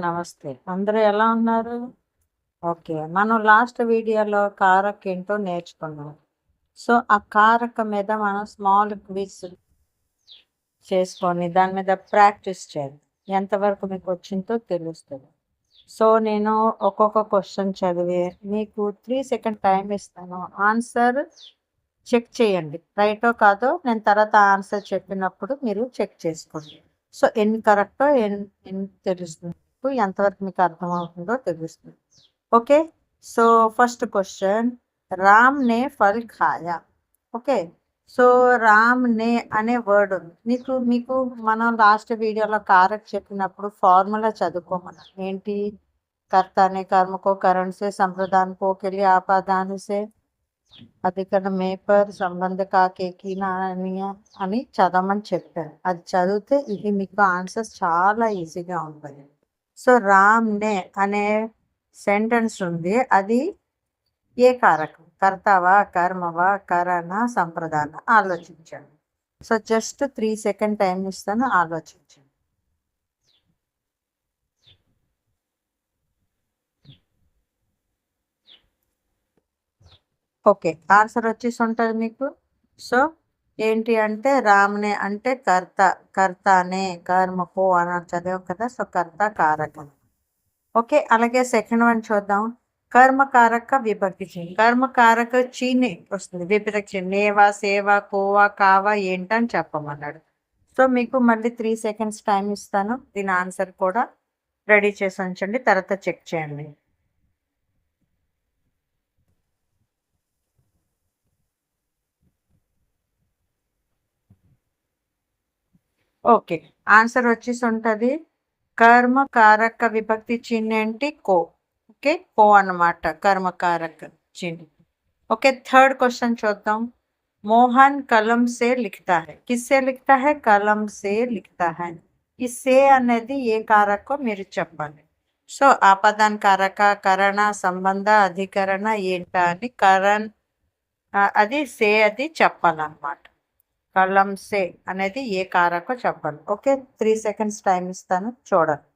నమస్తే. అందరూ ఎలా ఉన్నారు? ఓకే. మనం లాస్ట్ వీడియోలో కారక ఏంటో నేర్చుకున్నాం. సో, ఆ కారక మీద మనం స్మాల్ క్విజ్ చేసుకొని దాని మీద ప్రాక్టీస్ చేయాలి. ఎంతవరకు మీకు వచ్చిందో తెలుస్తుంది. సో, నేను ఒక్కొక్క క్వశ్చన్ చదివి మీకు 3 సెకండ్ టైం ఇస్తాను. ఆన్సర్ చెక్ చేయండి. రైటో కాదో నేను తర్వాత ఆన్సర్ చెప్పినప్పుడు మీరు చెక్ చేసుకోండి. సో, ఎన్ని కరెక్టో ఎన్ని తెలుస్తుంది. ఎంతవరకు మీకు అర్థమవుతుందో తెలుస్తుంది. Okay. So first question, Ram నే ఫల్ ఖాయా. ఓకే. సో రామ్ నే అనే వర్డ్ ఉంది. మీకు మనం లాస్ట్ వీడియోలో కారక్ చెప్పినప్పుడు ఫార్ములా చదువుకోమన్నాం. ఏంటి? कर्ता ने कर्म को करण से, संप्रदान को के लिए आपादान से, అధికరణ మేపర్ సంబంధ అని చదవమని చెప్పారు. అది చదివితే ఇది మీకు ఆన్సర్స్ చాలా ఈజీగా ఉంటాయి. సో రామ్ నే అనే సెంటెన్స్ ఉంది. అది ఏ కారకం? కర్తవా, కర్మవా, కరణ, సంప్రదాన? ఆలోచించండి. సో జస్ట్ 3 సెకండ్ టైం ఇస్తాను, ఆలోచించండి. ఓకే, ఆన్సర్ వచ్చేసి ఉంటుంది మీకు. సో ఏంటి అంటే రామ్నే అంటే కర్త, కర్తనే, కర్మకు అని చదివాం కదా. సో కర్త కారకం. ఓకే, అలాగే సెకండ్ వన్ చూద్దాం. కర్మకారక విభక్తి చిహ్నం. కర్మకారక చీని వస్తుంది విభక్తి చిహ్నం. నేవా, సేవా, కోవా, కావా ఏంటని చెప్పమన్నాడు. సో మీకు మళ్ళీ 3 సెకండ్స్ టైం ఇస్తాను. దీని ఆన్సర్ కూడా రెడీ చేసి ఉంచండి, తర్వాత చెక్ చేయండి. ఓకే, ఆన్సర్ వచ్చేసి ఉంటుంది కర్మకారక విభక్తి చిహ్నం ఏంటి? కో. ఓకే, కో అన్నమాట కర్మకారక చిహ్నం. ఓకే, థర్డ్ క్వశ్చన్ చూద్దాం. మోహన్ కలం సే లిఖతా హై. కిస్సే లిఖతా హై? కలం సే లిఖతా హై. ఈ సే అనేది ఏ కారకో మీరు చెప్పాలి. సో ఆపదాన్ కారక, కరణ, సంబంధ, అధికరణ ఏంటా అని అది సే అది చెప్పాలన్నమాట. కలం సే అనేది ఏ కారకో చెప్పాలి. ఓకే, 3 సెకండ్స్ టైం ఇస్తాను, చూడండి.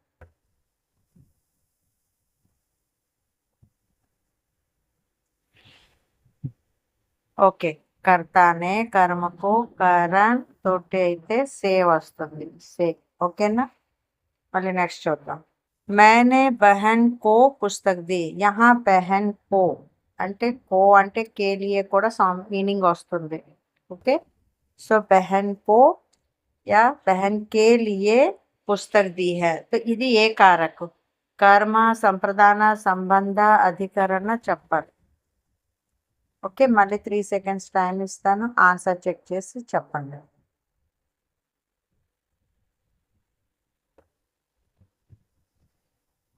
ఓకే, కర్తానే, కర్మకు, కరణ్ తోటి అయితే సే వస్తుంది. సే. ఓకేనా? మళ్ళీ నెక్స్ట్ చూద్దాం. मैंने बहन को पुस्तक दी. यहाँ बहन को అంటే కే లియే కూడా మీనింగ్ వస్తుంది. ఓకే, సో బహన్ కో या बहन के लिए पुस्तक दी है. तो ఇది ఏ కారకు? కర్మ, సంప్రదాన, సంబంధ, అధికరణ చెప్పాలి. ఓకే, మళ్ళీ 3 సెకండ్స్ టైం ఇస్తాను, ఆన్సర్ చెక్ చేసి చెప్పండి.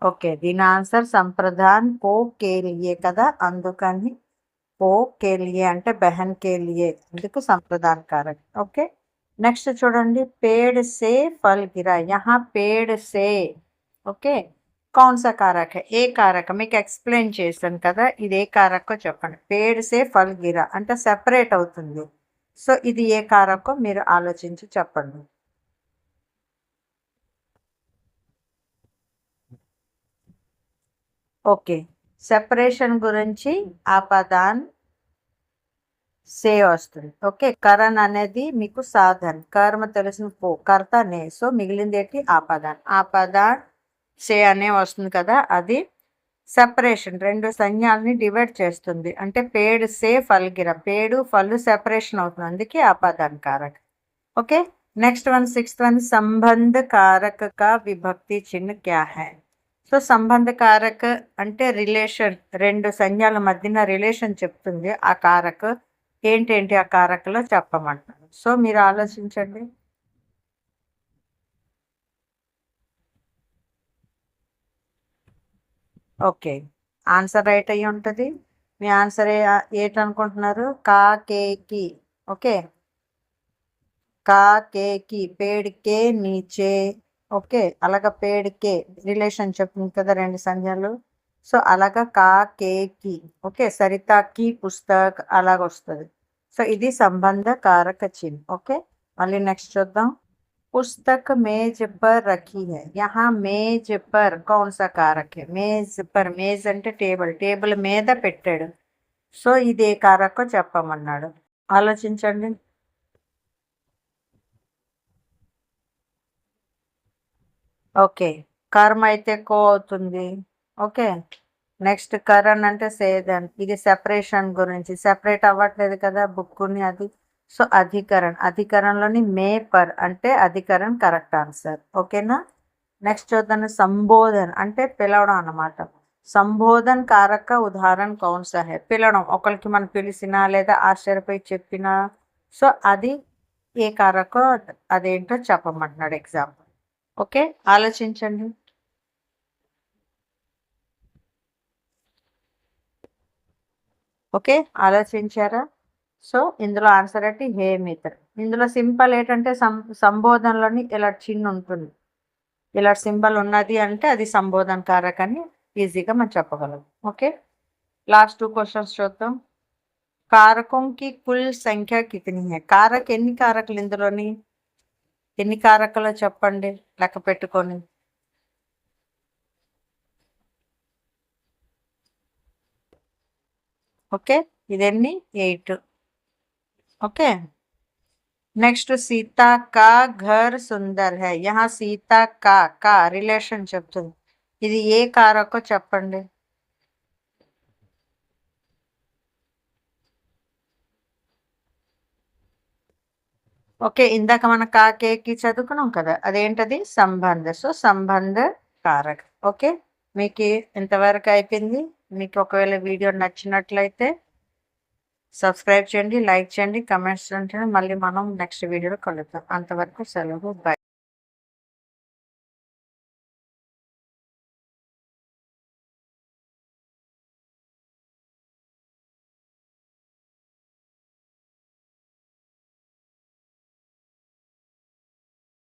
ఓకే, దీని ఆన్సర్ సంప్రదాన్ కో కే లియే కదా, అందుకని కో కే లియే అంటే బెహన్ కే లియే, అందుకు సంప్రదాన్ కారక్. ఓకే, నెక్స్ట్ చూడండి. పేడ్ సే ఫల్ గిరా. యహా పేడ్ సే. ఓకే, కౌన్ సా కారక్ హై? ఏ కారక? మీకు ఎక్స్ప్లెయిన్ చేశాను కదా, ఇది ఏ కారకో చెప్పండి. పేడ్ సే ఫల్ గిరా అంటే సెపరేట్ అవుతుంది. సో ఇది ఏ కారకో మీరు ఆలోచించి చెప్పండి. ఓకే, సెపరేషన్ గురించి ఆపదాన్ సే వస్తుంది. ఓకే, కరణ్ అనేది మీకు సాధన్, కర్మ తెలిసిన పో, కర్తనే. సో మిగిలింది ఏంటి? ఆపదాన్. ఆపదాన్ సే అనే వస్తుంది కదా, అది సెపరేషన్, రెండు సంజ్ఞల్ని డివైడ్ చేస్తుంది. అంటే పేడ్ సే ఫల్గిర, పేడు ఫల్ సెపరేషన్ అవుతుంది, అందుకే ఆపదాన్ కారక్. Okay, next one, sixth one. సంబంధ కారక కా విభక్తి చిహ్న క్యా హై? సో సంబంధ కారక అంటే రిలేషన్, రెండు సంజ్ఞల మధ్యన రిలేషన్ చెప్తుంది. ఆ కారక ఏంటేంటి ఆ కారకలో చెప్పమంటారు. సో మీరు ఆలోచించండి. ఓకే, ఆన్సర్ రైట్ అయ్యి ఉంటుంది. మీ ఆన్సర్ ఏంటనుకుంటున్నారు? కా కే కి. ఓకే, కా కే కి, పేడ్ కే నీచే. ఓకే, అలాగా పేడ్ కే రిలేషన్ చెప్తుంది కదా, రెండు సంజ్ఞలు. సో అలాగా కా కే కి. ఓకే, సరితా కి పుస్తక్ అలాగ వస్తుంది. సో ఇది సంబంధ కారక చిహ్నం. ఓకే, మళ్ళీ నెక్స్ట్ చూద్దాం. पुस्तक मेज पर रखी है. यहाँ मेज पर कौन सा कारक है? मेज पर, మేజ్ అంటే టేబుల్, టేబుల్ మీద పెట్టాడు. సో ఇది ఏ కారకో చెప్పమన్నాడు. ఆలోచించండి. ఓకే, కర్మ అయితే కో అవుతుంది. ఓకే, నెక్స్ట్ కరణ్ అంటే సేదన్. ఇది సెపరేషన్ గురించి, సెపరేట్ అవ్వట్లేదు కదా బుక్కుని, అది. సో అధికరణ్, అధికరణలోని మే పర్ అంటే అధికరణ్ కరెక్ట్ ఆన్సర్. ఓకేనా? నెక్స్ట్ చూద్దాం. సంబోధన్ అంటే పిలవడం అన్నమాట. సంబోధన్ కారక ఉదాహరణ కౌన్ సా హై? పిలవడం, ఒకరికి మనం పిలిచినా లేదా ఆశ్చర్యపోయి చెప్పినా, సో అది ఏ కారకో అదేంటో చెప్పమంటున్నాడు ఎగ్జాంపుల్. ఓకే, ఆలోచించండి. ఓకే, ఆలోచించారా? సో ఇందులో ఆన్సర్ అంటే హే మిత్ర. ఇందులో సింపుల్ ఏంటంటే సంబోధనలోని ఇలా చిన్న ఉంటుంది, ఇలా సింబల్ ఉన్నది అంటే అది సంబోధన కారక్ అని ఈజీగా మనం చెప్పగలం. ఓకే, లాస్ట్ 2 క్వశ్చన్స్ చూద్దాం. కారకం కి కుల్ సంఖ్య కితని హై? కారక్ ఎన్ని కారకులు ఇందులోని? ఎన్ని కారకులు చెప్పండి లెక్క పెట్టుకొని. ఓకే, ఇదెన్ని? 8. ఓకే, నెక్స్ట్ సీతా కా ఘర్ సుందర్ హై. యహా సీతా కా రిలేషన్ చెప్తుంది. ఇది ఏ కారకో చెప్పండి. ఓకే, ఇందాక మన కాకేకి చదువుకున్నాం కదా, అదేంటది? సంబంధ. సో సంబంధ కారక్. ఓకే, మీకు ఇంతవరకు అయిపోయింది. మీకు ఒకవేళ వీడియో నచ్చినట్లయితే సబ్స్క్రైబ్ చేయండి, లైక్ చేయండి, కమెంట్స్ చేయండి. మళ్ళీ మనం నెక్స్ట్ వీడియోలో కలుద్దాం. అంతవరకు సెలవు, బై.